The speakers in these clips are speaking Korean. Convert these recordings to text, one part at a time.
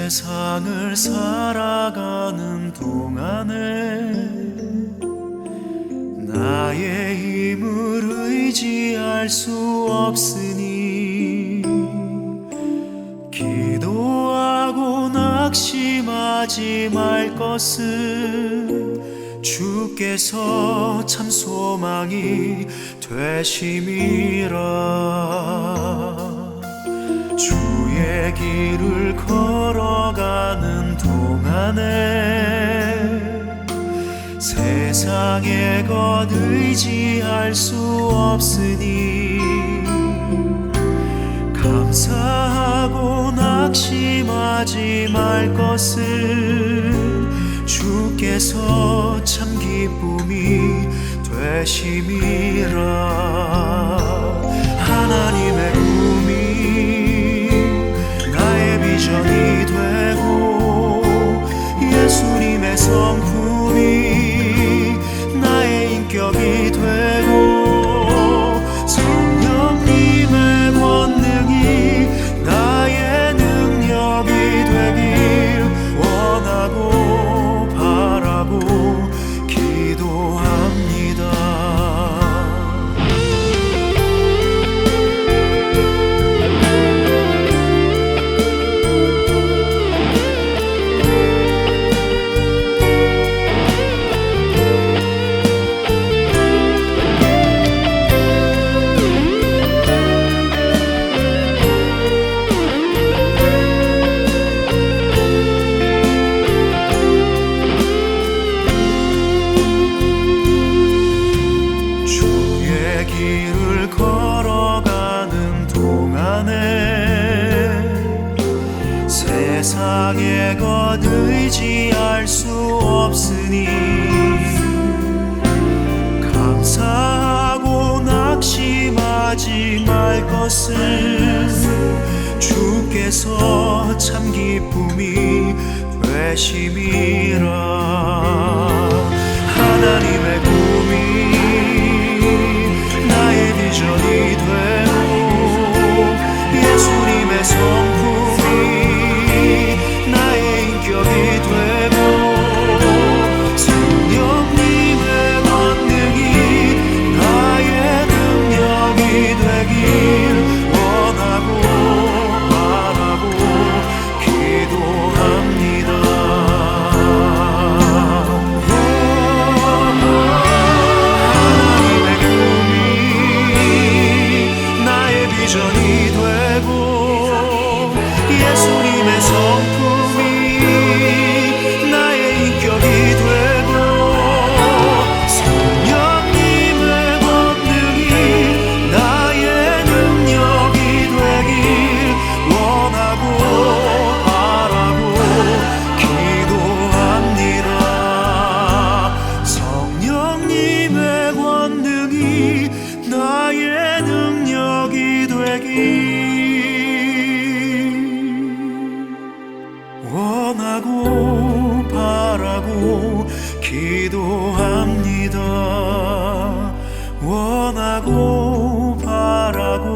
세상을 살아가는 동안에 나의 힘을 의지할 수 없으니 기도하고 낙심하지 말 것은 주께서 참 소망이 되심이라. 주의 길을 걸어가는 동안에 세상의 것 의지할 수 없으니 감사하고 낙심하지 말 것은 주께서 참 기쁨이 되심이라. 하나님의 꿈이 나의 비전이 되고 예수님의 성품이 나의 인격이 되고 성령님의 권능이 나의 능력이 되길 원하고 바라고 기도합니다. 길을 걸어가는 동안에 세상의 것 의지할 수 없으니 감사하고 낙심하지 말 것은 주께서 참 기쁨이 되심이라. 하나님의 꿈이 나의 비전이 되고 예수님의 성품이 나의 인격이 되고 성령님의 권능이 나의 능력이 되길 원하고 바라고 기도합니다. 비전이 되고 예수님의 성품이 나의 인격이 되고 성령님의 권능이 나의 능력이 되길 원하고 바라고 기도합니다. 성령님의 권능이 나의 능력이 되길 원하고 바라고 기도합니다. 원하고 바라고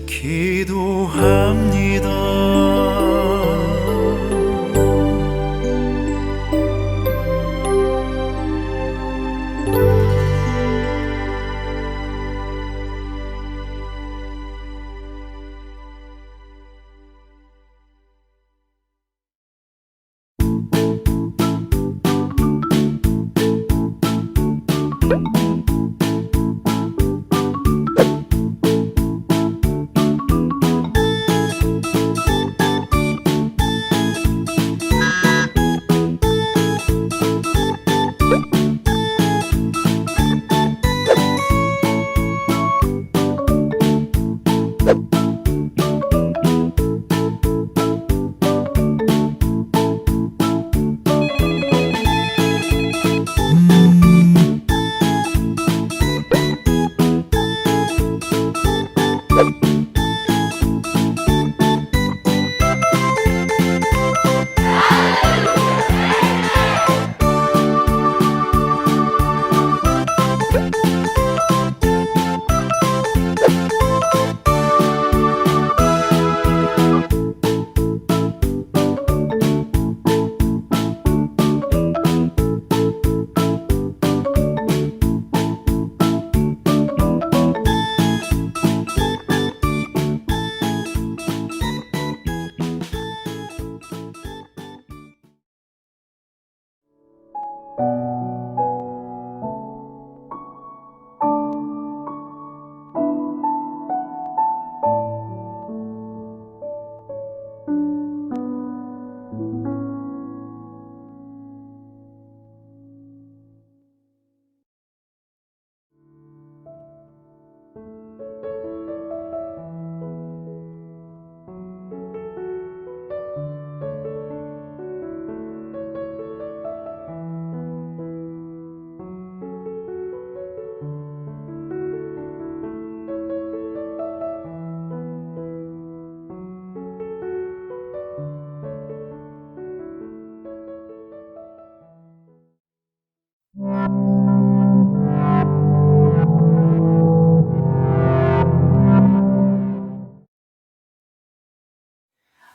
기도합니다.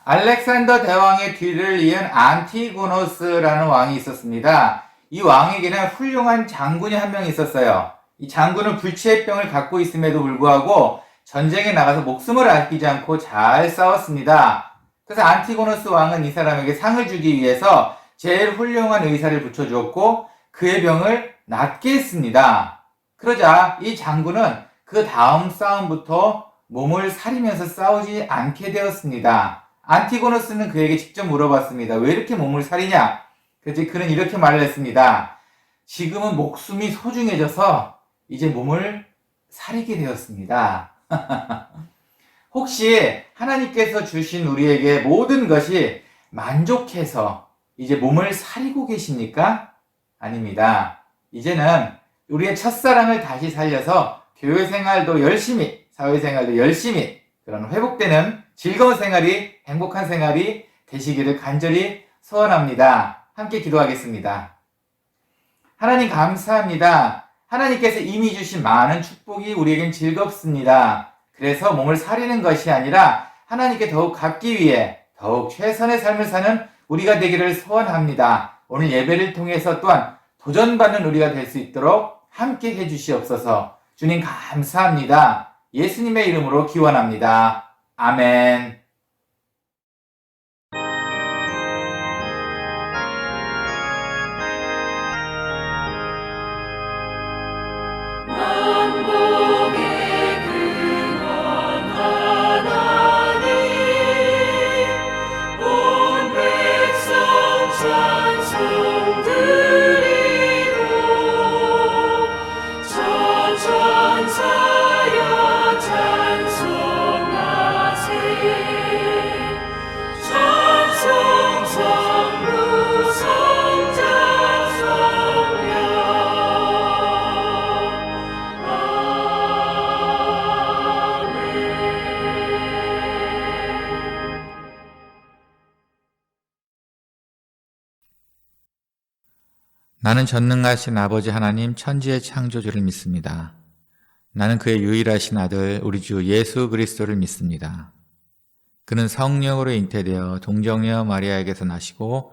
알렉산더 대왕의 뒤를 이은 안티고노스라는 왕이 있었습니다. 이 왕에게는 훌륭한 장군이 한 명 있었어요. 이 장군은 불치의 병을 갖고 있음에도 불구하고 전쟁에 나가서 목숨을 아끼지 않고 잘 싸웠습니다. 그래서 안티고노스 왕은 이 사람에게 상을 주기 위해서 제일 훌륭한 의사를 붙여주었고 그의 병을 낫게 했습니다. 그러자 이 장군은 그 다음 싸움부터 몸을 사리면서 싸우지 않게 되었습니다. 안티고노스는 그에게 직접 물어봤습니다. 왜 이렇게 몸을 사리냐? 그래서 그는 이렇게 말을 했습니다. 지금은 목숨이 소중해져서 이제 몸을 사리게 되었습니다. 혹시 하나님께서 주신 우리에게 모든 것이 만족해서 이제 몸을 사리고 계십니까? 아닙니다. 이제는 우리의 첫사랑을 다시 살려서 교회 생활도 열심히, 사회생활도 열심히 그런 회복되는 즐거운 생활이, 행복한 생활이 되시기를 간절히 소원합니다. 함께 기도하겠습니다. 하나님 감사합니다. 하나님께서 이미 주신 많은 축복이 우리에겐 즐겁습니다. 그래서 몸을 사리는 것이 아니라 하나님께 더욱 갖기 위해 더욱 최선의 삶을 사는 우리가 되기를 소원합니다. 오늘 예배를 통해서 또한 도전받는 우리가 될 수 있도록 함께 해주시옵소서. 주님 감사합니다. 예수님의 이름으로 기원합니다. 아멘. 나는 전능하신 아버지 하나님 천지의 창조주를 믿습니다. 나는 그의 유일하신 아들 우리 주 예수 그리스도를 믿습니다. 그는 성령으로 잉태되어 동정녀 마리아에게서 나시고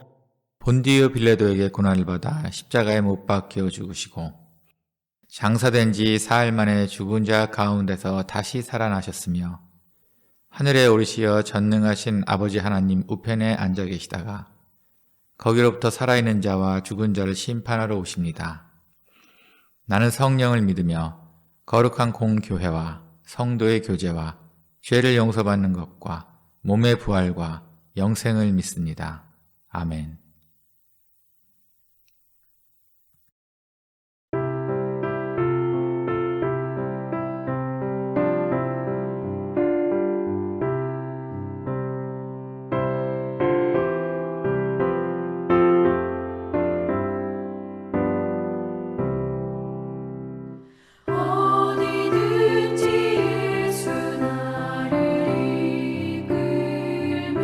본디오 빌라도에게 고난을 받아 십자가에 못 박혀 죽으시고 장사된 지 사흘 만에 죽은 자 가운데서 다시 살아나셨으며 하늘에 오르시어 전능하신 아버지 하나님 우편에 앉아 계시다가 거기로부터 살아있는 자와 죽은 자를 심판하러 오십니다. 나는 성령을 믿으며 거룩한 공교회와 성도의 교제와 죄를 용서받는 것과 몸의 부활과 영생을 믿습니다. 아멘. 어디든지 예수 나를 이끌면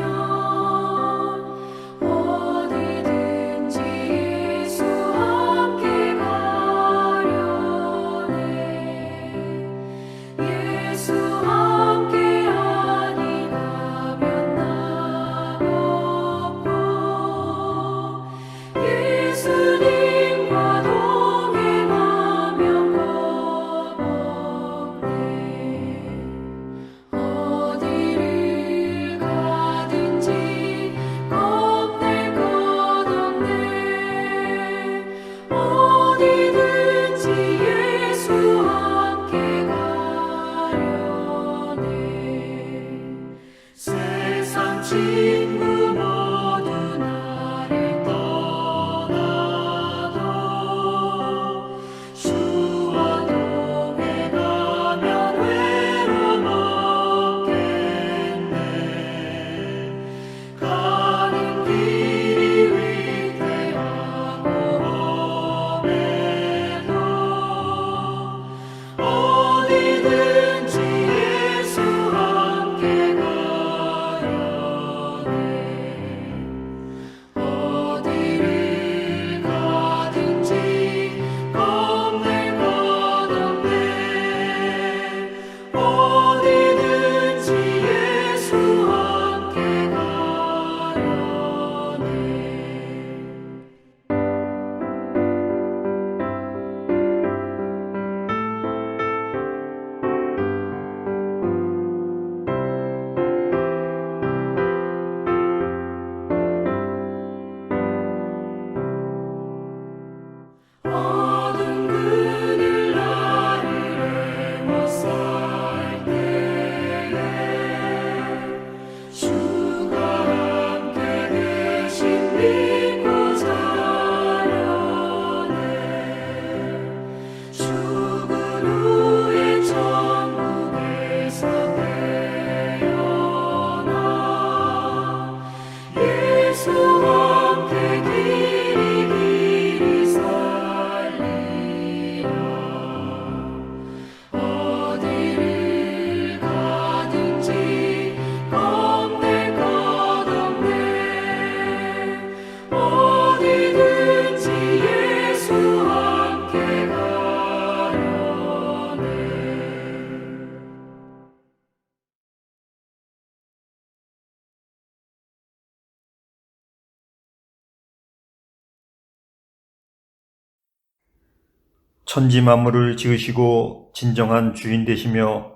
천지 만물을 지으시고 진정한 주인 되시며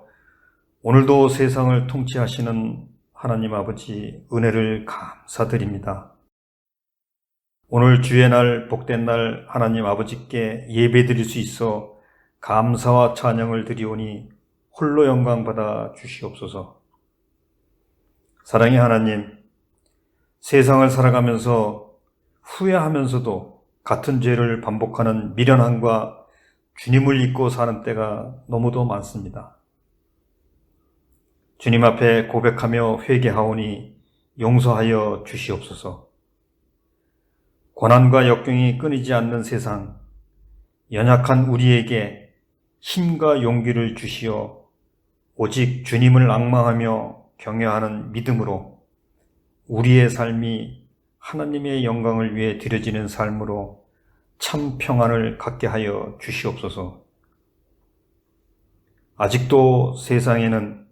오늘도 세상을 통치하시는 하나님 아버지 은혜를 감사드립니다. 오늘 주의 날 복된 날 하나님 아버지께 예배드릴 수 있어 감사와 찬양을 드리오니 홀로 영광 받아 주시옵소서. 사랑의 하나님, 세상을 살아가면서 후회하면서도 같은 죄를 반복하는 미련함과 주님을 잊고 사는 때가 너무도 많습니다. 주님 앞에 고백하며 회개하오니 용서하여 주시옵소서. 고난과 역경이 끊이지 않는 세상, 연약한 우리에게 힘과 용기를 주시어 오직 주님을 앙망하며 경외하는 믿음으로 우리의 삶이 하나님의 영광을 위해 드려지는 삶으로 참 평안을 갖게 하여 주시옵소서. 아직도 세상에는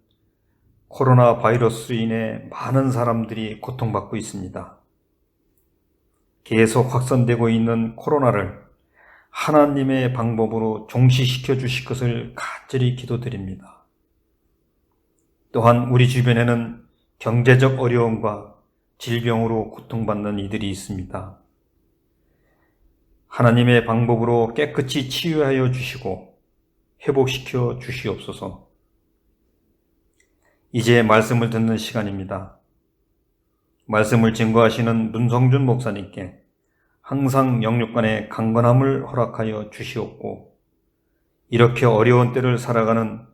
코로나 바이러스로 인해 많은 사람들이 고통받고 있습니다. 계속 확산되고 있는 코로나를 하나님의 방법으로 종식시켜 주실 것을 간절히 기도드립니다. 또한 우리 주변에는 경제적 어려움과 질병으로 고통받는 이들이 있습니다. 하나님의 방법으로 깨끗이 치유하여 주시고 회복시켜 주시옵소서. 이제 말씀을 듣는 시간입니다. 말씀을 증거하시는 문성준 목사님께 항상 영육간의 강건함을 허락하여 주시옵고 이렇게 어려운 때를 살아가는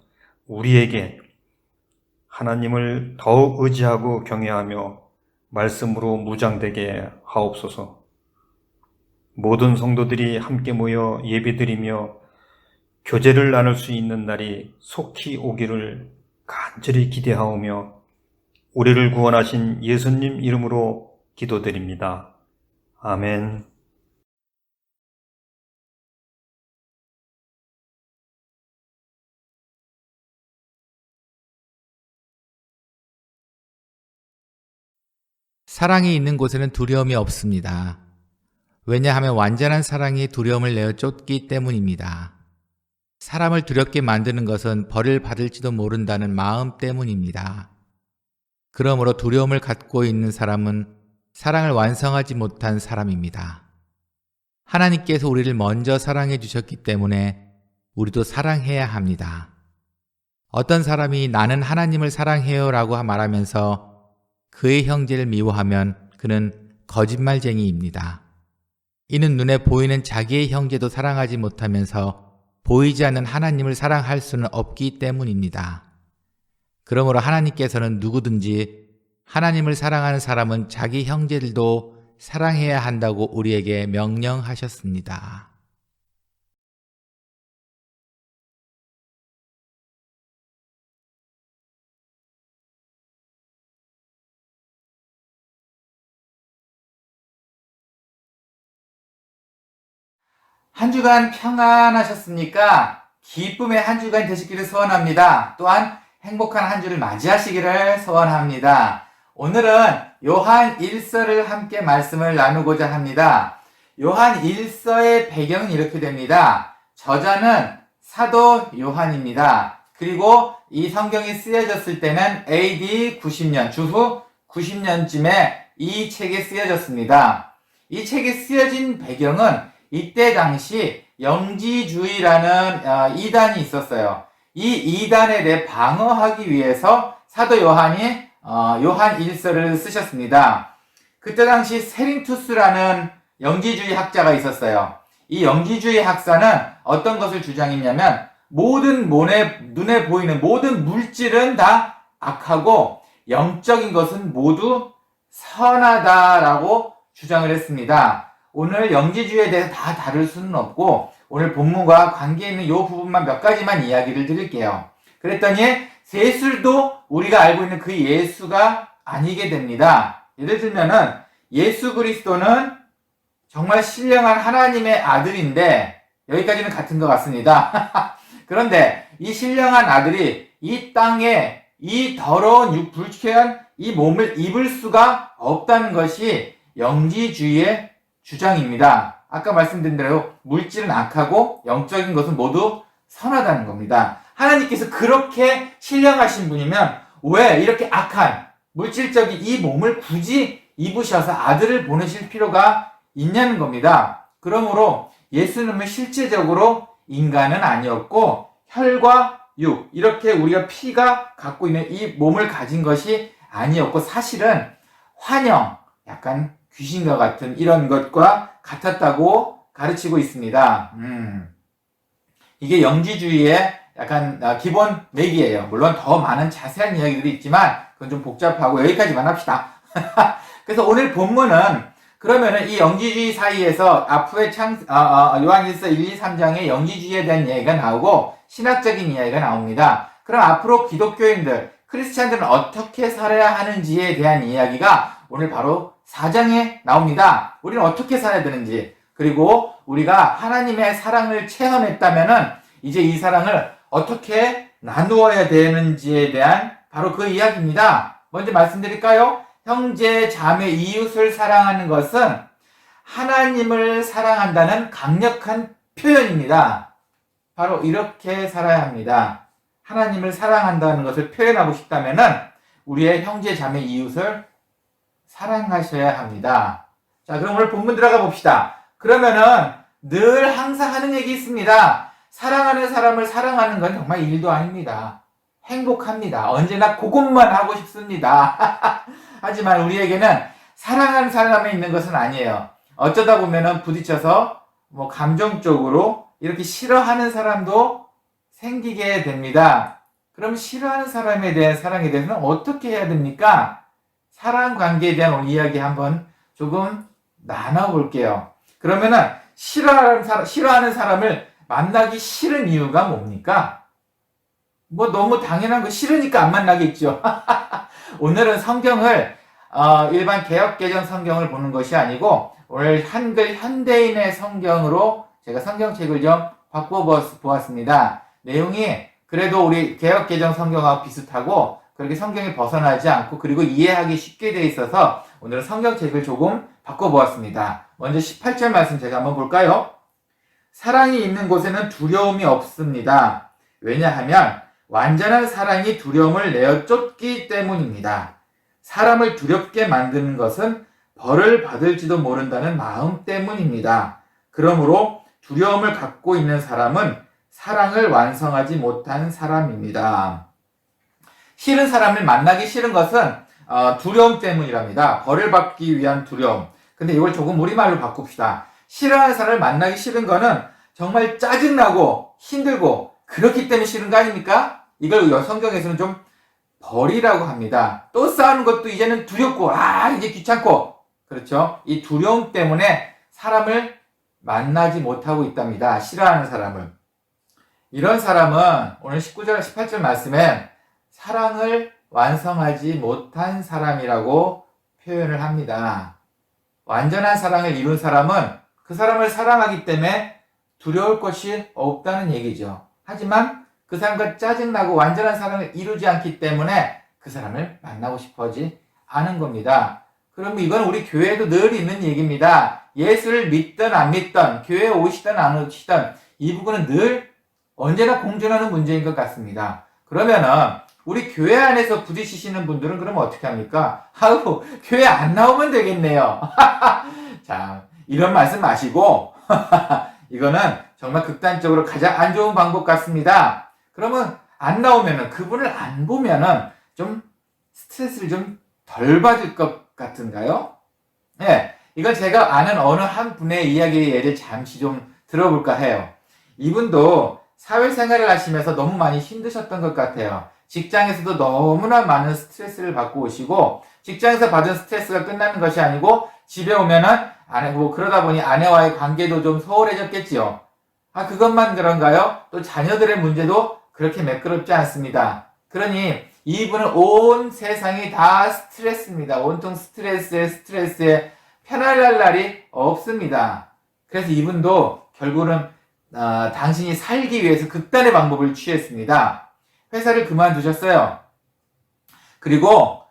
우리에게 하나님을 더욱 의지하고 경외하며 말씀으로 무장되게 하옵소서. 모든 성도들이 함께 모여 예배드리며 교제를 나눌 수 있는 날이 속히 오기를 간절히 기대하오며 우리를 구원하신 예수님 이름으로 기도드립니다. 아멘. 사랑이 있는 곳에는 두려움이 없습니다. 왜냐하면 완전한 사랑이 두려움을 내어 쫓기 때문입니다. 사람을 두렵게 만드는 것은 벌을 받을지도 모른다는 마음 때문입니다. 그러므로 두려움을 갖고 있는 사람은 사랑을 완성하지 못한 사람입니다. 하나님께서 우리를 먼저 사랑해 주셨기 때문에 우리도 사랑해야 합니다. 어떤 사람이 나는 하나님을 사랑해요 라고 말하면서 그의 형제를 미워하면 그는 거짓말쟁이입니다. 이는 눈에 보이는 자기의 형제도 사랑하지 못하면서 보이지 않는 하나님을 사랑할 수는 없기 때문입니다. 그러므로 하나님께서는 누구든지 하나님을 사랑하는 사람은 자기 형제들도 사랑해야 한다고 우리에게 명령하셨습니다. 한 주간 평안하셨습니까? 기쁨의 한 주간 되시기를 소원합니다. 또한 행복한 한 주를 맞이하시기를 소원합니다. 오늘은 요한 1서를 함께 말씀을 나누고자 합니다. 요한 1서의 배경은 이렇게 됩니다. 저자는 사도 요한입니다. 그리고 이 성경이 쓰여졌을 때는 AD 90년, 주후 90년쯤에 이 책이 쓰여졌습니다. 이 책이 쓰여진 배경은 이때 당시 영지주의라는 이단이 있었어요. 이 이단에 대해 방어하기 위해서 사도 요한이 요한 1서를 쓰셨습니다. 그때 당시 세린투스라는 영지주의 학자가 있었어요. 이 영지주의 학사는 어떤 것을 주장했냐면 모든 눈에 보이는 모든 물질은 다 악하고 영적인 것은 모두 선하다라고 주장을 했습니다. 오늘 영지주의에 대해서 다 다룰 수는 없고 오늘 본문과 관계 있는 이 부분만 몇 가지만 이야기를 드릴게요. 그랬더니 예수도 우리가 알고 있는 그 예수가 아니게 됩니다. 예를 들면은 예수 그리스도는 정말 신령한 하나님의 아들인데 여기까지는 같은 것 같습니다. 그런데 이 신령한 아들이 이 땅에 이 더러운 불쾌한 이 몸을 입을 수가 없다는 것이 영지주의의 주장입니다. 아까 말씀드린 대로 물질은 악하고 영적인 것은 모두 선하다는 겁니다. 하나님께서 그렇게 신령하신 분이면 왜 이렇게 악한 물질적인 이 몸을 굳이 입으셔서 아들을 보내실 필요가 있냐는 겁니다. 그러므로 예수님은 실제적으로 인간은 아니었고 혈과 육, 이렇게 우리가 피가 갖고 있는 이 몸을 가진 것이 아니었고 사실은 환영, 약간 귀신과 같은 이런 것과 같았다고 가르치고 있습니다. 이게 영지주의의 약간 기본 맥이에요. 물론 더 많은 자세한 이야기들이 있지만 그건 좀 복잡하고 여기까지만 합시다. 그래서 오늘 본문은 그러면은 이 영지주의 사이에서 앞으로 요한일서 1, 2, 3장에 영지주의에 대한 이야기가 나오고 신학적인 이야기가 나옵니다. 그럼 앞으로 기독교인들, 크리스찬들은 어떻게 살아야 하는지에 대한 이야기가 오늘 바로 4장에 나옵니다. 우리는 어떻게 살아야 되는지, 그리고 우리가 하나님의 사랑을 체험했다면은 이제 이 사랑을 어떻게 나누어야 되는지에 대한 바로 그 이야기입니다. 먼저 말씀드릴까요? 형제, 자매, 이웃을 사랑하는 것은 하나님을 사랑한다는 강력한 표현입니다. 바로 이렇게 살아야 합니다. 하나님을 사랑한다는 것을 표현하고 싶다면은 우리의 형제, 자매, 이웃을 사랑하셔야 합니다. 자, 그럼 오늘 본문 들어가 봅시다. 그러면은 늘 항상 하는 얘기 있습니다. 사랑하는 사람을 사랑하는 건 정말 일도 아닙니다. 행복합니다. 언제나 그것만 하고 싶습니다. 하지만 우리에게는 사랑하는 사람이 있는 것은 아니에요. 어쩌다 보면은 부딪혀서 감정적으로 이렇게 싫어하는 사람도 생기게 됩니다. 그럼 싫어하는 사람에 대한 사랑에 대해서는 어떻게 해야 됩니까? 사랑 관계에 대한 오늘 이야기 한번 조금 나눠볼게요. 그러면은 싫어하는 사람을 만나기 싫은 이유가 뭡니까? 너무 당연한 거 싫으니까 안 만나겠죠. 오늘은 성경을 일반 개역개정 성경을 보는 것이 아니고 오늘 한글 현대인의 성경으로 제가 성경책을 좀 바꿔보았습니다. 내용이 그래도 우리 개역개정 성경하고 비슷하고 그렇게 성경이 벗어나지 않고 그리고 이해하기 쉽게 되어 있어서 오늘은 성경책을 조금 바꿔보았습니다. 먼저 18절 말씀 제가 한번 볼까요? 사랑이 있는 곳에는 두려움이 없습니다. 왜냐하면 완전한 사랑이 두려움을 내어 쫓기 때문입니다. 사람을 두렵게 만드는 것은 벌을 받을지도 모른다는 마음 때문입니다. 그러므로 두려움을 갖고 있는 사람은 사랑을 완성하지 못한 사람입니다. 싫은 사람을 만나기 싫은 것은 두려움 때문이랍니다. 벌을 받기 위한 두려움. 근데 이걸 조금 우리말로 바꿉시다. 싫어하는 사람을 만나기 싫은 거는 정말 짜증나고 힘들고 그렇기 때문에 싫은 거 아닙니까? 이걸 성경에서는 좀 벌이라고 합니다. 또 싸우는 것도 이제는 두렵고 이제 귀찮고 그렇죠? 이 두려움 때문에 사람을 만나지 못하고 있답니다. 싫어하는 사람을. 이런 사람은 오늘 19절 18절 말씀에 사랑을 완성하지 못한 사람이라고 표현을 합니다. 완전한 사랑을 이룬 사람은 그 사람을 사랑하기 때문에 두려울 것이 없다는 얘기죠. 하지만 그 사람과 짜증나고 완전한 사랑을 이루지 않기 때문에 그 사람을 만나고 싶어하지 않은 겁니다. 그러면 이건 우리 교회에도 늘 있는 얘기입니다. 예수를 믿든 안 믿든 교회에 오시든 안 오시든 이 부분은 늘 언제나 공존하는 문제인 것 같습니다. 그러면은 우리 교회 안에서 부딪히시는 분들은 그럼 어떻게 합니까? 교회 안 나오면 되겠네요. 자, 이런 말씀 마시고 이거는 정말 극단적으로 가장 안 좋은 방법 같습니다. 그러면 안 나오면은 그분을 안 보면은 좀 스트레스를 좀 덜 받을 것 같은가요? 네, 이건 제가 아는 어느 한 분의 이야기의 예를 잠시 좀 들어볼까 해요. 이분도 사회생활을 하시면서 너무 많이 힘드셨던 것 같아요. 직장에서도 너무나 많은 스트레스를 받고 오시고 직장에서 받은 스트레스가 끝나는 것이 아니고 집에 오면은 그러다 보니 아내와의 관계도 좀 소홀해졌겠지요. 그것만 그런가요? 또 자녀들의 문제도 그렇게 매끄럽지 않습니다. 그러니 이분은 온 세상이 다 스트레스입니다. 온통 스트레스에 편안할 날이 없습니다. 그래서 이분도 결국은 당신이 살기 위해서 극단의 방법을 취했습니다. 회사를 그만두셨어요. 그리고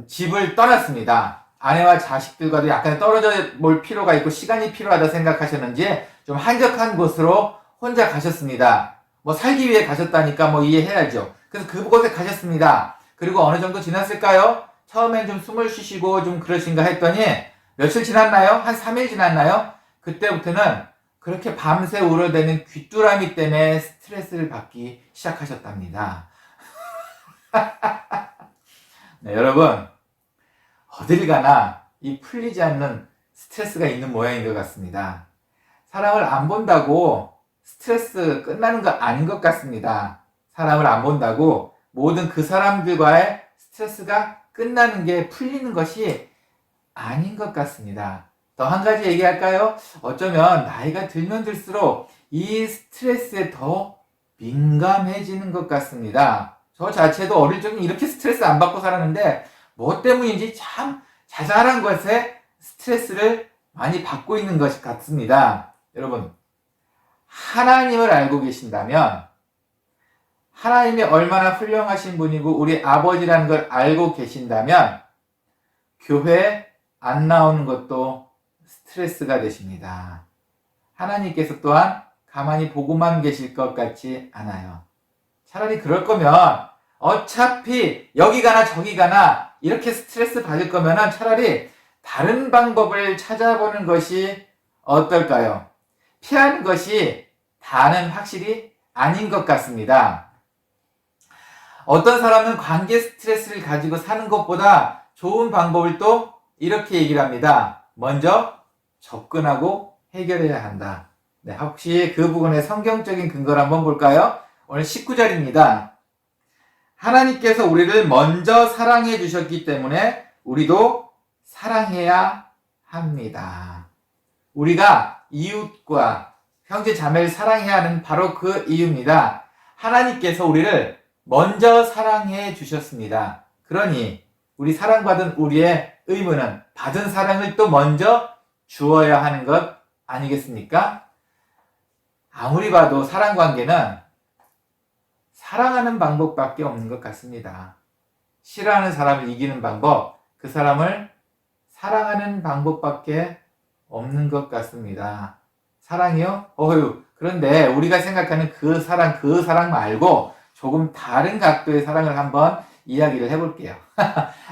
집을 떠났습니다. 아내와 자식들과도 약간 떨어져 볼 필요가 있고 시간이 필요하다 생각하셨는지 좀 한적한 곳으로 혼자 가셨습니다. 뭐 살기 위해 가셨다니까 뭐 이해해야죠. 그래서 그곳에 가셨습니다. 그리고 어느 정도 지났을까요? 처음엔 좀 숨을 쉬시고 좀 그러신가 했더니 며칠 지났나요? 한 3일 지났나요? 그때부터는 그렇게 밤새 울어대는 귀뚜라미 때문에 스트레스를 받기 시작하셨답니다. 네, 여러분 어딜 가나 이 풀리지 않는 스트레스가 있는 모양인 것 같습니다. 사람을 안 본다고 스트레스 끝나는 거 아닌 것 같습니다. 사람을 안 본다고 모든 그 사람들과의 스트레스가 끝나는 게 풀리는 것이 아닌 것 같습니다. 더 한 가지 얘기할까요? 어쩌면 나이가 들면 들수록 이 스트레스에 더 민감해지는 것 같습니다. 저 자체도 어릴 적엔 이렇게 스트레스 안 받고 살았는데 뭐 때문인지 참 자잘한 것에 스트레스를 많이 받고 있는 것 같습니다. 여러분, 하나님을 알고 계신다면 하나님이 얼마나 훌륭하신 분이고 우리 아버지라는 걸 알고 계신다면 교회에 안 나오는 것도 스트레스가 되십니다. 하나님께서 또한 가만히 보고만 계실 것 같지 않아요. 차라리 그럴 거면 어차피 여기 가나 저기 가나 이렇게 스트레스 받을 거면 차라리 다른 방법을 찾아보는 것이 어떨까요? 피하는 것이 다는 확실히 아닌 것 같습니다. 어떤 사람은 관계 스트레스를 가지고 사는 것보다 좋은 방법을 또 이렇게 얘기를 합니다. 먼저 접근하고 해결해야 한다. 네, 혹시 그 부분의 성경적인 근거를 한번 볼까요? 오늘 19절입니다. 하나님께서 우리를 먼저 사랑해 주셨기 때문에 우리도 사랑해야 합니다. 우리가 이웃과 형제 자매를 사랑해야 하는 바로 그 이유입니다. 하나님께서 우리를 먼저 사랑해 주셨습니다. 그러니 우리 사랑받은 우리의 의무는 받은 사랑을 또 먼저 주어야 하는 것 아니겠습니까? 아무리 봐도 사랑관계는 사랑하는 방법밖에 없는 것 같습니다. 싫어하는 사람을 이기는 방법, 그 사람을 사랑하는 방법밖에 없는 것 같습니다. 사랑이요? 그런데 우리가 생각하는 그 사랑 말고 조금 다른 각도의 사랑을 한번 이야기를 해볼게요.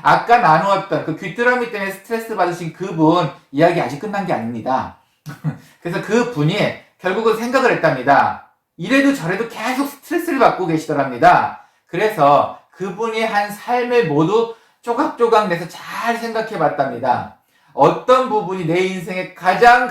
아까 나누었던 그 귀뚜라미 때문에 스트레스 받으신 그분 이야기 아직 끝난 게 아닙니다. 그래서 그 분이 결국은 생각을 했답니다. 이래도 저래도 계속 스트레스를 받고 계시더랍니다. 그래서 그분이 한 삶을 모두 조각조각 내서 잘 생각해 봤답니다. 어떤 부분이 내 인생의 가장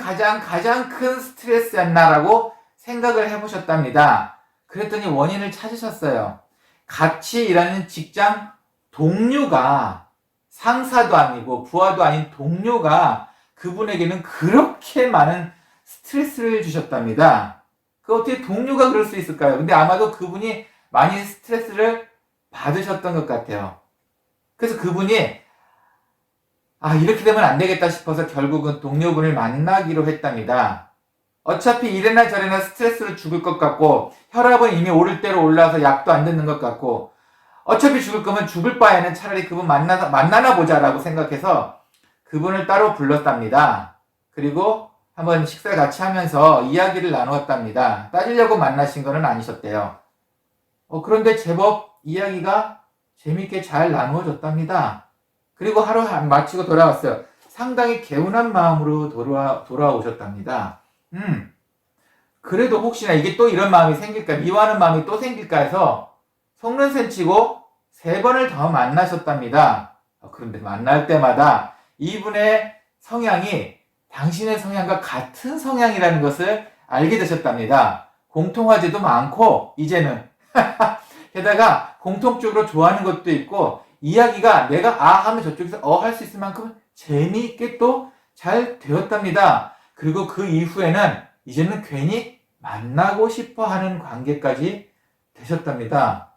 큰 스트레스였나라고 생각을 해보셨답니다. 그랬더니 원인을 찾으셨어요. 같이 일하는 직장 동료가, 상사도 아니고 부하도 아닌 동료가 그분에게는 그렇게 많은 스트레스를 주셨답니다. 그 어떻게 동료가 그럴 수 있을까요? 근데 아마도 그분이 많이 스트레스를 받으셨던 것 같아요. 그래서 그분이 이렇게 되면 안 되겠다 싶어서 결국은 동료분을 만나기로 했답니다. 어차피 이래나 저래나 스트레스로 죽을 것 같고 혈압은 이미 오를 대로 올라서 약도 안 듣는 것 같고 어차피 죽을 거면 죽을 바에는 차라리 그분 만나나 보자라고 생각해서 그분을 따로 불렀답니다. 그리고 한번 식사 같이 하면서 이야기를 나누었답니다. 따지려고 만나신 거는 아니셨대요. 그런데 제법 이야기가 재밌게 잘 나누어졌답니다. 그리고 하루 마치고 돌아왔어요. 상당히 개운한 마음으로 돌아오셨답니다. 그래도 혹시나 이게 또 이런 마음이 생길까, 미워하는 마음이 또 생길까 해서 속는 셈 치고 3번을 더 만나셨답니다. 그런데 만날 때마다 이분의 성향이 당신의 성향과 같은 성향이라는 것을 알게 되셨답니다. 공통화제도 많고 이제는 게다가 공통적으로 좋아하는 것도 있고 이야기가 내가 하면 저쪽에서 할 수 있을 만큼 재미있게 또 잘 되었답니다. 그리고 그 이후에는 이제는 괜히 만나고 싶어 하는 관계까지 되셨답니다.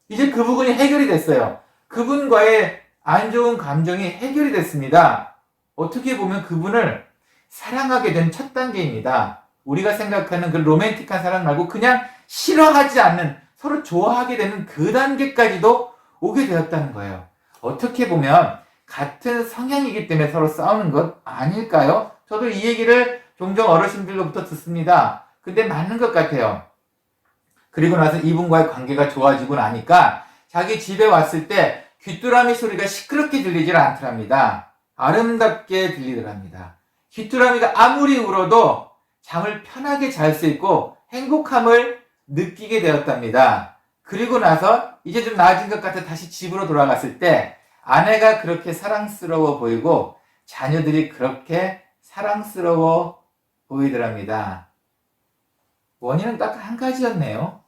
이제 그 부분이 해결이 됐어요. 그분과의 안 좋은 감정이 해결이 됐습니다. 어떻게 보면 그분을 사랑하게 된 첫 단계입니다. 우리가 생각하는 그 로맨틱한 사랑 말고 그냥 싫어하지 않는, 서로 좋아하게 되는 그 단계까지도 오게 되었다는 거예요. 어떻게 보면 같은 성향이기 때문에 서로 싸우는 것 아닐까요? 저도 이 얘기를 종종 어르신들로부터 듣습니다. 근데 맞는 것 같아요. 그리고 나서 이분과의 관계가 좋아지고 나니까 자기 집에 왔을 때 귀뚜라미 소리가 시끄럽게 들리질 않더랍니다. 아름답게 들리더랍니다. 귀뚜라미가 아무리 울어도 잠을 편하게 잘 수 있고 행복함을 느끼게 되었답니다. 그리고 나서 이제 좀 나아진 것 같아 다시 집으로 돌아갔을 때 아내가 그렇게 사랑스러워 보이고 자녀들이 그렇게 사랑스러워 보이더랍니다. 원인은 딱 한 가지였네요.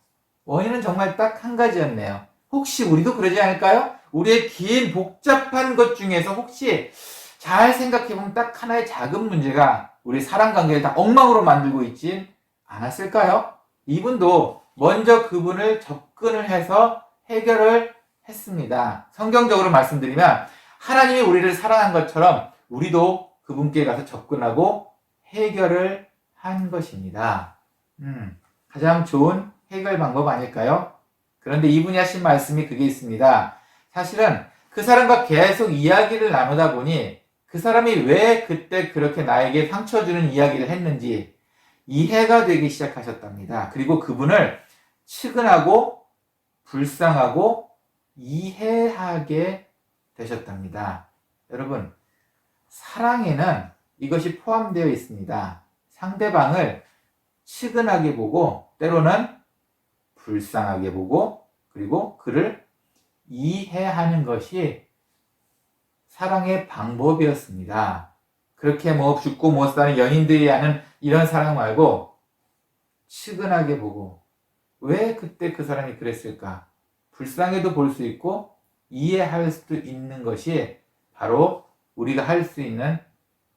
원인은 정말 딱 한 가지였네요. 혹시 우리도 그러지 않을까요? 우리의 긴 복잡한 것 중에서 혹시 잘 생각해보면 딱 하나의 작은 문제가 우리 사랑 관계를 다 엉망으로 만들고 있지 않았을까요? 이분도 먼저 그분을 접근을 해서 해결을 했습니다. 성경적으로 말씀드리면 하나님이 우리를 사랑한 것처럼 우리도 그분께 가서 접근하고 해결을 한 것입니다. 가장 좋은 해결 방법 아닐까요? 그런데 이분이 하신 말씀이 그게 있습니다. 사실은 그 사람과 계속 이야기를 나누다 보니 그 사람이 왜 그때 그렇게 나에게 상처 주는 이야기를 했는지 이해가 되기 시작하셨답니다. 그리고 그분을 측은하고 불쌍하고 이해하게 되셨답니다. 여러분, 사랑에는 이것이 포함되어 있습니다. 상대방을 측은하게 보고 때로는 불쌍하게 보고 그리고 그를 이해하는 것이 사랑의 방법이었습니다. 그렇게 뭐 죽고 못 사는 연인들이 하는 이런 사랑 말고 측은하게 보고 왜 그때 그 사람이 그랬을까? 불쌍해도 볼 수 있고 이해할 수도 있는 것이 바로 우리가 할 수 있는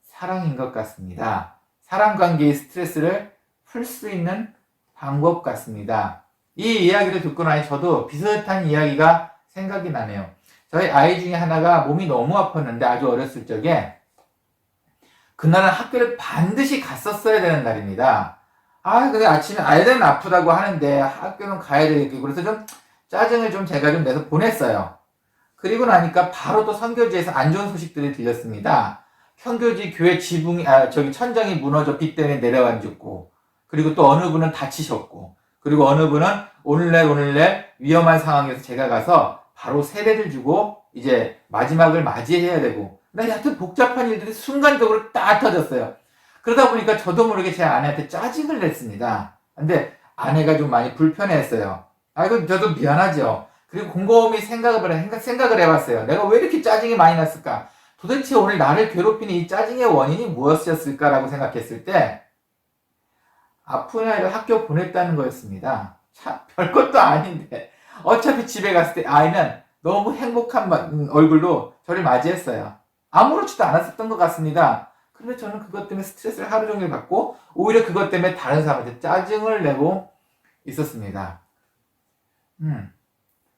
사랑인 것 같습니다. 사랑 관계의 스트레스를 풀 수 있는 방법 같습니다. 이 이야기를 듣고 나니 저도 비슷한 이야기가 생각이 나네요. 저희 아이 중에 하나가 몸이 너무 아팠는데 아주 어렸을 적에 그날은 학교를 반드시 갔었어야 되는 날입니다. 근데 아침에 아이들은 아프다고 하는데 학교는 가야 되겠고 그래서 좀 짜증을 제가 좀 내서 보냈어요. 그리고 나니까 바로 또 선교지에서 안 좋은 소식들이 들렸습니다. 선교지 교회 지붕이, 천장이 무너져 비 때문에 내려간 죽고, 그리고 또 어느 분은 다치셨고, 그리고 어느 분은 오늘날 위험한 상황에서 제가 가서 바로 세례를 주고, 이제 마지막을 맞이해야 되고, 하여튼 복잡한 일들이 순간적으로 딱 터졌어요. 그러다 보니까 저도 모르게 제 아내한테 짜증을 냈습니다. 근데 아내가 좀 많이 불편했어요. 이거 저도 미안하죠. 그리고 곰곰이 생각을 해봤어요. 내가 왜 이렇게 짜증이 많이 났을까? 도대체 오늘 나를 괴롭히는 이 짜증의 원인이 무엇이었을까라고 생각했을 때 아픈 아이를 학교 보냈다는 거였습니다. 참 별것도 아닌데 어차피 집에 갔을 때 아이는 너무 행복한 얼굴로 저를 맞이했어요. 아무렇지도 않았었던 것 같습니다. 그런데 저는 그것 때문에 스트레스를 하루 종일 받고 오히려 그것 때문에 다른 사람한테 짜증을 내고 있었습니다.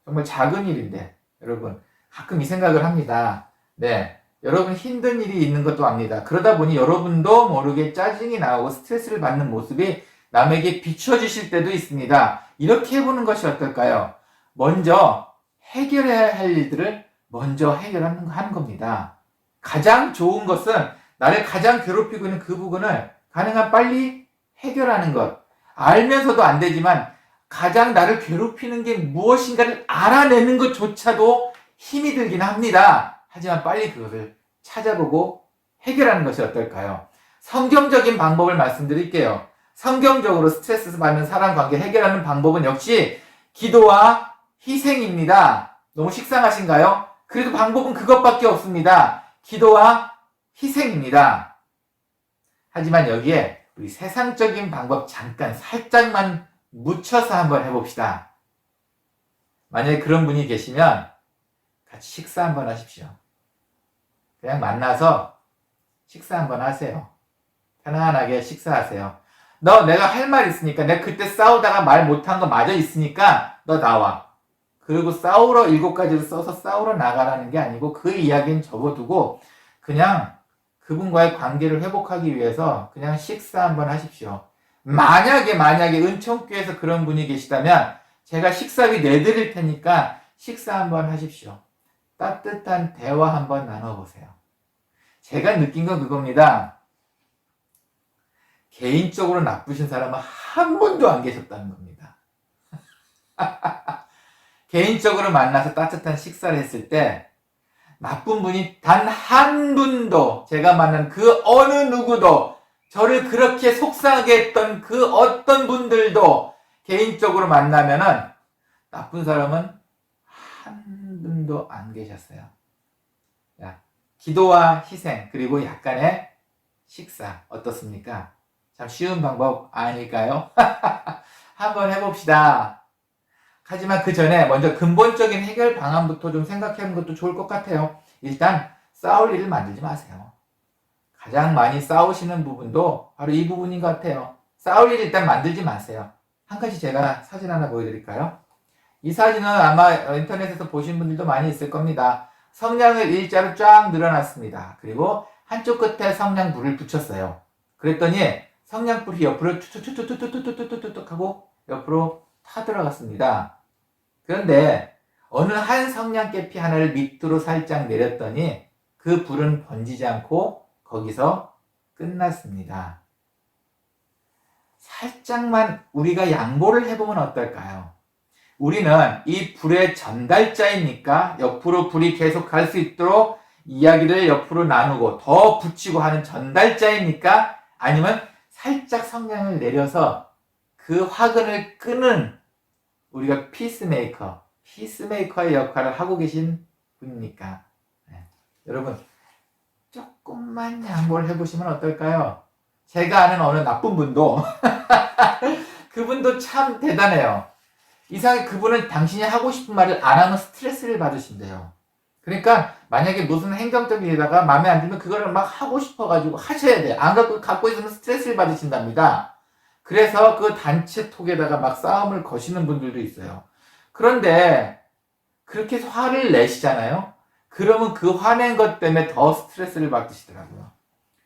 정말 작은 일인데 여러분 가끔 이 생각을 합니다. 네, 여러분 힘든 일이 있는 것도 압니다. 그러다 보니 여러분도 모르게 짜증이 나오고 스트레스를 받는 모습이 남에게 비춰지실 때도 있습니다. 이렇게 해보는 것이 어떨까요? 먼저 해결해야 할 일들을 먼저 하는 겁니다. 가장 좋은 것은 나를 가장 괴롭히고 있는 그 부분을 가능한 빨리 해결하는 것. 알면서도 안 되지만 가장 나를 괴롭히는 게 무엇인가를 알아내는 것조차도 힘이 들긴 합니다. 하지만 빨리 그것을 찾아보고 해결하는 것이 어떨까요? 성경적인 방법을 말씀드릴게요. 성경적으로 스트레스 받는 사람 관계 해결하는 방법은 역시 기도와 희생입니다. 너무 식상하신가요? 그래도 방법은 그것밖에 없습니다. 기도와 희생입니다. 하지만 여기에 우리 세상적인 방법 잠깐 살짝만 묻혀서 한번 해봅시다. 만약에 그런 분이 계시면 같이 식사 한번 하십시오. 그냥 만나서 식사 한번 하세요. 편안하게 식사하세요. 내가 할 말 있으니까 내가 그때 싸우다가 말 못한 거 마저 있으니까 너 나와. 그리고 7가지를 써서 싸우러 나가라는 게 아니고 그 이야기는 접어두고 그냥 그분과의 관계를 회복하기 위해서 그냥 식사 한번 하십시오. 만약에 은총교에서 그런 분이 계시다면 제가 식사비 내드릴 테니까 식사 한번 하십시오. 따뜻한 대화 한번 나눠보세요. 제가 느낀 건 그겁니다. 개인적으로 나쁘신 사람은 한 분도 안 계셨다는 겁니다. 개인적으로 만나서 따뜻한 식사를 했을 때 나쁜 분이 단 한 분도, 제가 만난 그 어느 누구도, 저를 그렇게 속상하게 했던 그 어떤 분들도 개인적으로 만나면은 나쁜 사람은 한 분도 안 계셨어요. 야, 기도와 희생 그리고 약간의 식사 어떻습니까? 참 쉬운 방법 아닐까요? 한번 해봅시다. 하지만 그 전에 먼저 근본적인 해결 방안부터 좀 생각해보는 것도 좋을 것 같아요. 일단 싸울 일을 만들지 마세요. 가장 많이 싸우시는 부분도 바로 이 부분인 것 같아요. 싸울 일 일단 만들지 마세요. 한 가지 제가 사진 하나 보여드릴까요? 이 사진은 아마 인터넷에서 보신 분들도 많이 있을 겁니다. 성냥을 일자로 쫙 늘어놨습니다. 그리고 한쪽 끝에 성냥불을 붙였어요. 그랬더니 성냥불이 옆으로 툭툭툭툭툭툭툭툭툭 하고 옆으로 타들어갔습니다. 그런데 어느 한 성냥개피 하나를 밑으로 살짝 내렸더니 그 불은 번지지 않고 거기서 끝났습니다. 살짝만 우리가 양보를 해보면 어떨까요? 우리는 이 불의 전달자이니까 옆으로 불이 계속 갈 수 있도록 이야기를 옆으로 나누고 더 붙이고 하는 전달자입니까? 아니면 살짝 성냥을 내려서 그 화근을 끄는 우리가 피스메이커의 역할을 하고 계신 분입니까? 네. 여러분 조금만 양보를 해보시면 어떨까요? 제가 아는 어느 나쁜 분도 그분도 참 대단해요. 이상하게 그분은 당신이 하고 싶은 말을 안 하면 스트레스를 받으신대요. 그러니까 만약에 무슨 행정적인 일에다가 마음에 안 들면 그거를 막 하고 싶어가지고 하셔야 돼요. 안 갖고 있으면 스트레스를 받으신답니다. 그래서 그 단체 톡에다가 막 싸움을 거시는 분들도 있어요. 그런데 그렇게 화를 내시잖아요. 그러면 그 화낸 것 때문에 더 스트레스를 받으시더라고요.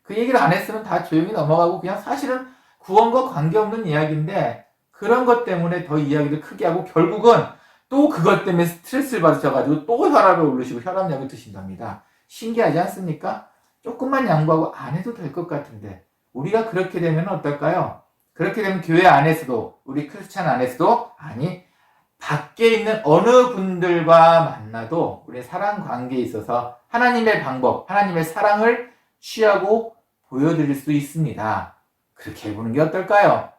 그 얘기를 안 했으면 다 조용히 넘어가고 그냥 사실은 구원과 관계없는 이야기인데 그런 것 때문에 더 이야기를 크게 하고 결국은 또 그것 때문에 스트레스를 받으셔가지고 또 혈압이 오르시고 혈압약을 드신답니다. 신기하지 않습니까? 조금만 양보하고 안 해도 될 것 같은데 우리가 그렇게 되면 어떨까요? 그렇게 되면 교회 안에서도 우리 크리스찬 안에서도 아니 밖에 있는 어느 분들과 만나도 우리 사랑 관계에 있어서 하나님의 방법, 하나님의 사랑을 취하고 보여드릴 수 있습니다. 그렇게 해보는 게 어떨까요?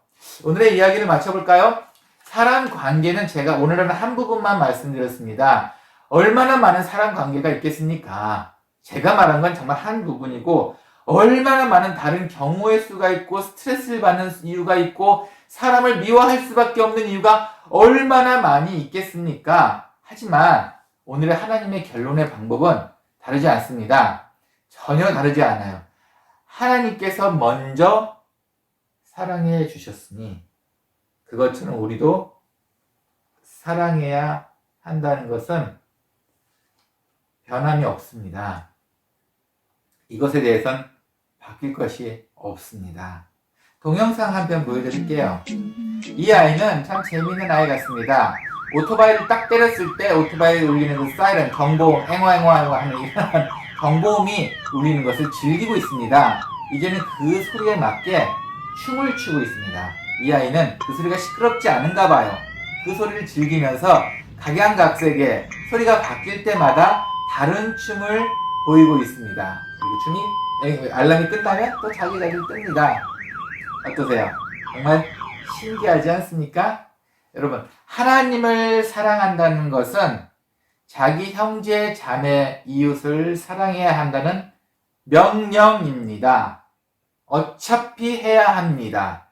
오늘의 이야기를 마쳐볼까요? 사람 관계는 제가 오늘은 한 부분만 말씀드렸습니다. 얼마나 많은 사람 관계가 있겠습니까? 제가 말한 건 정말 한 부분이고 얼마나 많은 다른 경우의 수가 있고 스트레스를 받는 이유가 있고 사람을 미워할 수밖에 없는 이유가 얼마나 많이 있겠습니까? 하지만 오늘의 하나님의 결론의 방법은 다르지 않습니다. 전혀 다르지 않아요. 하나님께서 먼저 사랑해 주셨으니 그것처럼 우리도 사랑해야 한다는 것은 변함이 없습니다. 이것에 대해서는 바뀔 것이 없습니다. 동영상 한 편 보여드릴게요. 이 아이는 참 재미있는 아이 같습니다. 오토바이를 딱 때렸을 때 오토바이를 울리는 그 사이렌, 경보음, 앵와앵와 하는 이런 경보음이 울리는 것을 즐기고 있습니다. 이제는 그 소리에 맞게 춤을 추고 있습니다. 이 아이는 그 소리가 시끄럽지 않은가 봐요. 그 소리를 즐기면서 각양각색의 소리가 바뀔 때마다 다른 춤을 보이고 있습니다. 그리고 춤이 알람이 끝나면 또 자기자기 뜹니다. 어떠세요? 정말 신기하지 않습니까? 여러분, 하나님을 사랑한다는 것은 자기 형제, 자매, 이웃을 사랑해야 한다는 명령입니다. 어차피 해야 합니다.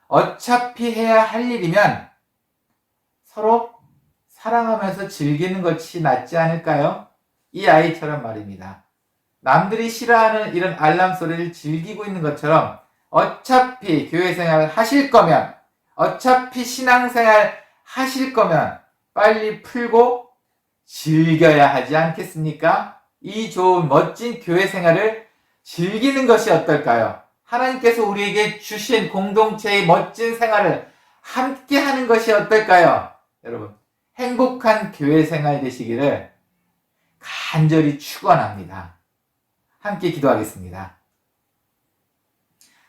어차피 해야 할 일이면 서로 사랑하면서 즐기는 것이 낫지 않을까요? 이 아이처럼 말입니다. 남들이 싫어하는 이런 알람 소리를 즐기고 있는 것처럼 어차피 교회 생활을 하실 거면, 어차피 신앙생활 하실 거면 빨리 풀고 즐겨야 하지 않겠습니까? 이 좋은 멋진 교회 생활을 즐기는 것이 어떨까요? 하나님께서 우리에게 주신 공동체의 멋진 생활을 함께 하는 것이 어떨까요? 여러분, 행복한 교회 생활 되시기를 간절히 축원합니다. 함께 기도하겠습니다.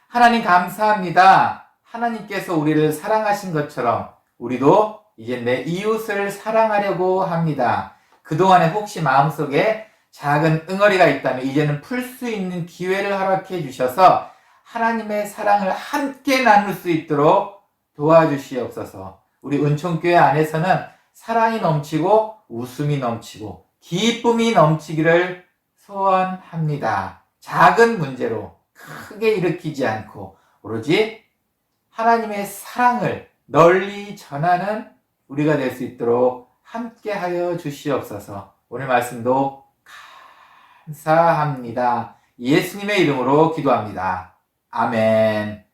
하나님 감사합니다. 하나님께서 우리를 사랑하신 것처럼 우리도 이제 내 이웃을 사랑하려고 합니다. 그동안에 혹시 마음속에 작은 응어리가 있다면 이제는 풀 수 있는 기회를 허락해 주셔서 하나님의 사랑을 함께 나눌 수 있도록 도와주시옵소서. 우리 은총교회 안에서는 사랑이 넘치고 웃음이 넘치고 기쁨이 넘치기를 소원합니다. 작은 문제로 크게 일으키지 않고 오로지 하나님의 사랑을 널리 전하는 우리가 될 수 있도록 함께하여 주시옵소서. 오늘 말씀도 감사합니다. 예수님의 이름으로 기도합니다. 아멘.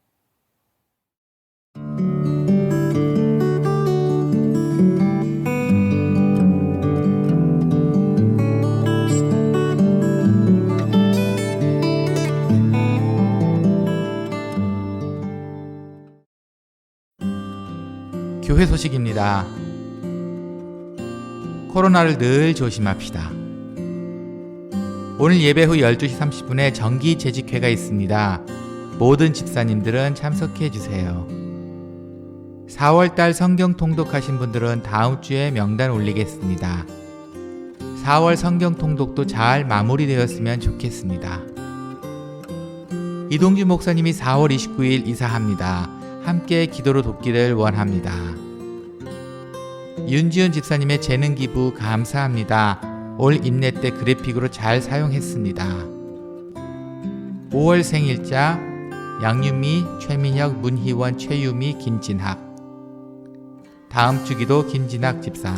교회 소식입니다. 코로나를 늘 조심합시다. 오늘 예배 후 12시 30분에 정기 재직회가 있습니다. 모든 집사님들은 참석해 주세요. 4월달 성경 통독하신 분들은 다음 주에 명단 올리겠습니다. 4월 성경 통독도 잘 마무리되었으면 좋겠습니다. 이동주 목사님이 4월 29일 이사합니다. 함께 기도로 돕기를 원합니다. 윤지은 집사님의 재능 기부 감사합니다. 올 임내 때 그래픽으로 잘 사용했습니다. 5월 생일자 양유미, 최민혁, 문희원, 최유미, 김진학. 다음 주 기도 김진학 집사.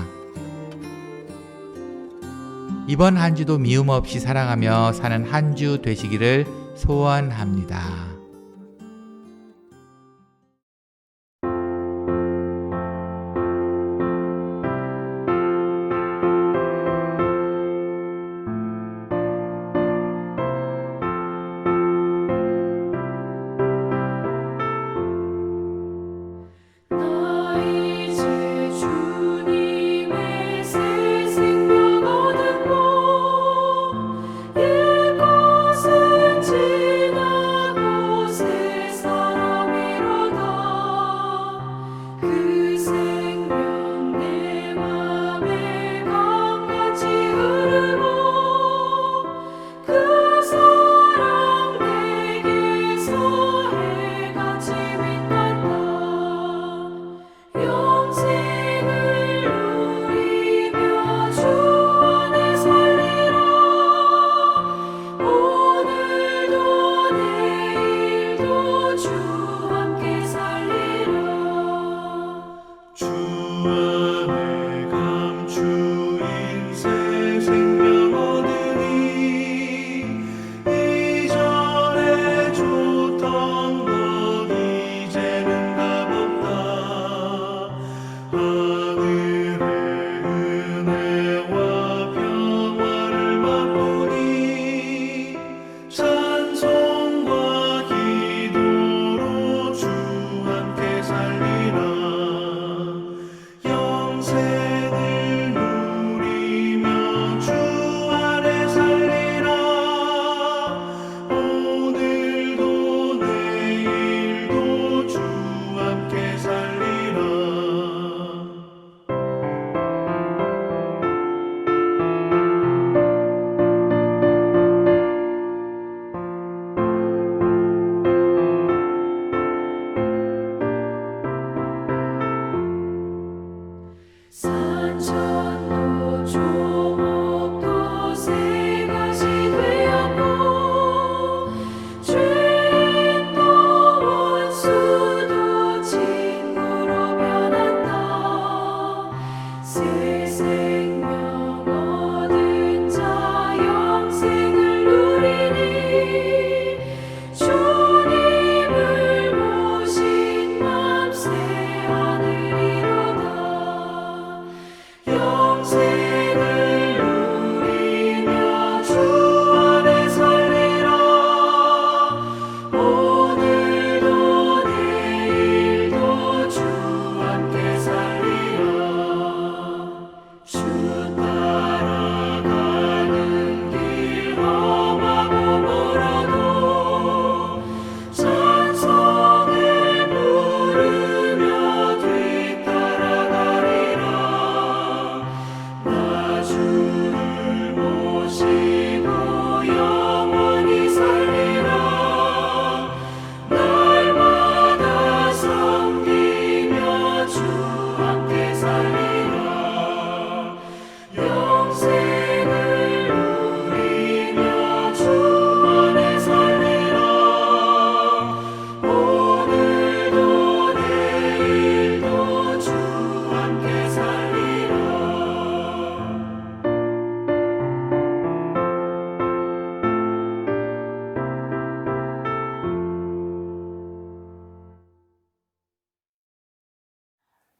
이번 한 주도 미움 없이 사랑하며 사는 한 주 되시기를 소원합니다. 주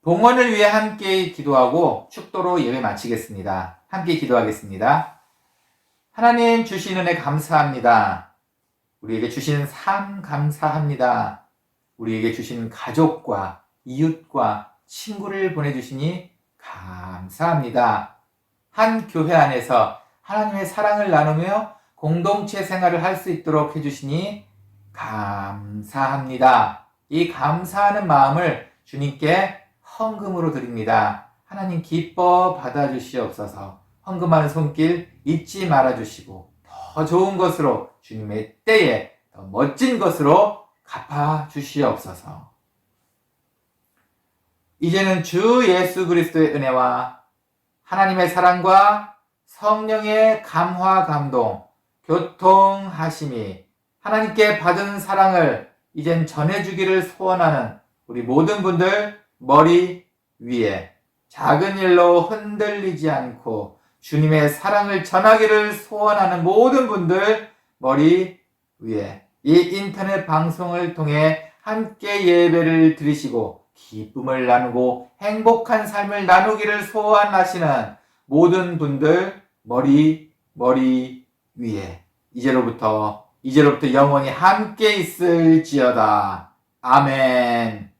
봉헌을 위해 함께 기도하고 축도로 예배 마치겠습니다. 함께 기도하겠습니다. 하나님 주신 은혜 감사합니다. 우리에게 주신 삶 감사합니다. 우리에게 주신 가족과 이웃과 친구를 보내주시니 감사합니다. 한 교회 안에서 하나님의 사랑을 나누며 공동체 생활을 할 수 있도록 해주시니 감사합니다. 이 감사하는 마음을 주님께 헌금으로 드립니다. 하나님 기뻐 받아주시옵소서. 헌금하는 손길 잊지 말아주시고 더 좋은 것으로 주님의 때에 더 멋진 것으로 갚아주시옵소서. 이제는 주 예수 그리스도의 은혜와 하나님의 사랑과 성령의 감화 감동, 교통하심이 하나님께 받은 사랑을 이젠 전해주기를 소원하는 우리 모든 분들 머리 위에 작은 일로 흔들리지 않고 주님의 사랑을 전하기를 소원하는 모든 분들 머리 위에 이 인터넷 방송을 통해 함께 예배를 드리시고 기쁨을 나누고 행복한 삶을 나누기를 소원하시는 모든 분들 머리 위에 이제로부터 영원히 함께 있을지어다. 아멘.